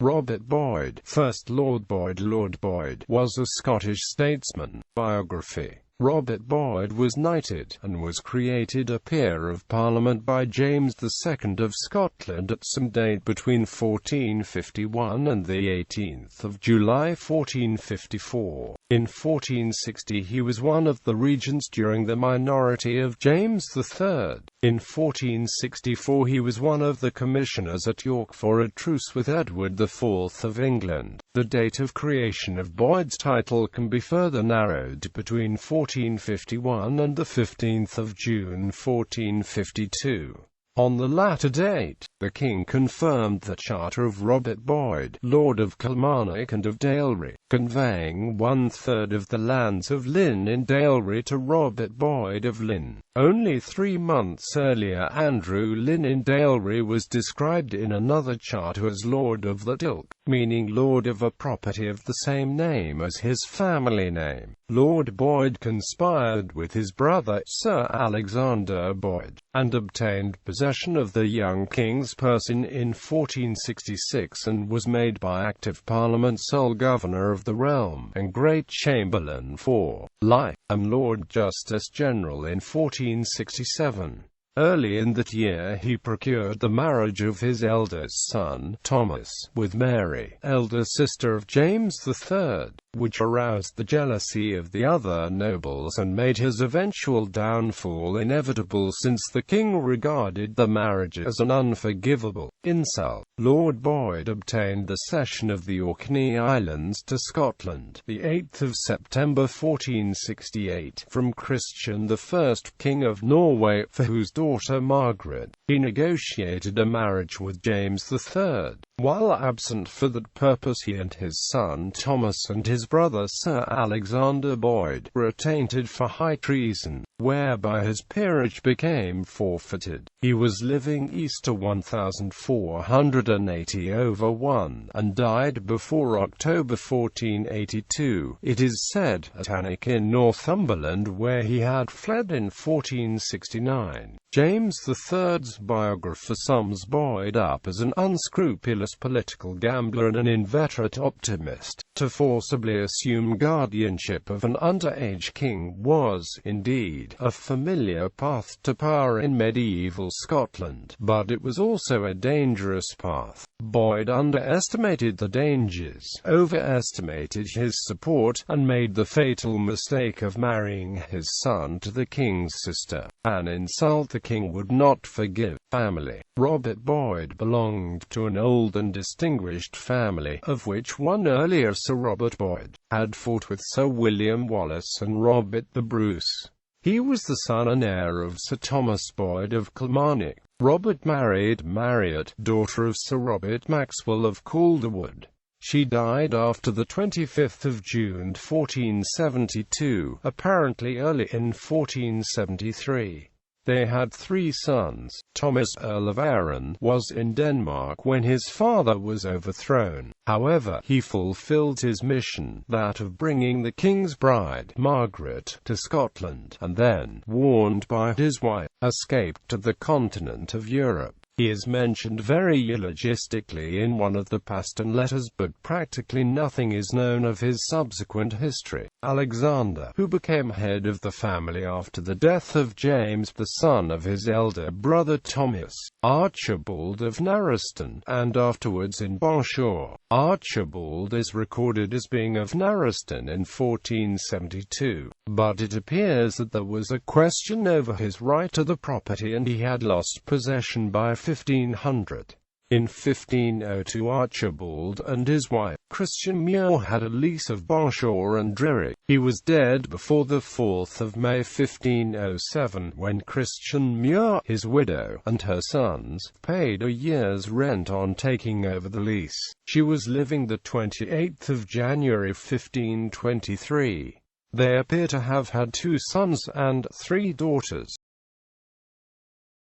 Robert Boyd, 1st Lord Boyd. Lord Boyd was a Scottish statesman. Biography. Robert Boyd was knighted, and was created a Peer of Parliament by James II of Scotland at some date between 1451 and the 18th of July 1454. In 1460 he was one of the regents during the minority of James III. In 1464 he was one of the commissioners at York for a truce with Edward IV of England. The date of creation of Boyd's title can be further narrowed between 1451 and the 15th of June 1452. On the latter date, the king confirmed the charter of Robert Boyd, Lord of Kilmarnock and of Dalry, conveying 1/3 of the lands of Lynn in Dalry to Robert Boyd of Lynn. Only 3 months earlier Andrew Lynn in Dalry was described in another charter as Lord of that ilk, meaning lord of a property of the same name as his family name. Lord Boyd conspired with his brother, Sir Alexander Boyd, and obtained possession of the young king's person in 1466 and was made by Act of Parliament sole governor of the realm, and Great Chamberlain for life, and Lord Justice General in 1467. Early in that year he procured the marriage of his eldest son, Thomas, with Mary, elder sister of James III, which aroused the jealousy of the other nobles and made his eventual downfall inevitable, since the king regarded the marriage as an unforgivable insult. Lord Boyd obtained the cession of the Orkney Islands to Scotland, the 8th of September 1468, from Christian I, King of Norway, for whose daughter Margaret he negotiated a marriage with James III. While absent for that purpose, he and his son Thomas and his brother Sir Alexander Boyd were attainted for high treason, whereby his peerage became forfeited. He was living Easter 1480/1 and died before October 1482, it is said, at Alnwick in Northumberland, where he had fled in 1469. James III's biographer sums Boyd up as an unscrupulous political gambler and an inveterate optimist. To forcibly assume guardianship of an underage king was, indeed, a familiar path to power in medieval Scotland, but it was also a dangerous path. Boyd underestimated the dangers, overestimated his support, and made the fatal mistake of marrying his son to the king's sister, an insult the king would not forgive. Family. Robert Boyd belonged to an old and distinguished family, of which one earlier Sir Robert Boyd had fought with Sir William Wallace and Robert the Bruce. He was the son and heir of Sir Thomas Boyd of Kilmarnock. Robert married Marriott, daughter of Sir Robert Maxwell of Calderwood. She died after the 25th of June 1472, apparently early in 1473. They had 3 sons. Thomas, Earl of Arran, was in Denmark when his father was overthrown. However, he fulfilled his mission, that of bringing the king's bride, Margaret, to Scotland, and then, warned by his wife, escaped to the continent of Europe. He is mentioned very eulogistically in one of the Paston letters, but practically nothing is known of his subsequent history. Alexander, who became head of the family after the death of James, the son of his elder brother Thomas, Archibald of Narraston, and afterwards in Bonshaw. Archibald is recorded as being of Narraston in 1472, but it appears that there was a question over his right to the property and he had lost possession by 1500. In 1502 Archibald and his wife, Christian Muir, had a lease of Bonshaw and Driery. He was dead before the 4th of May 1507, when Christian Muir, his widow, and her sons, paid a year's rent on taking over the lease. She was living the 28th of January 1523. They appear to have had 2 sons and 3 daughters.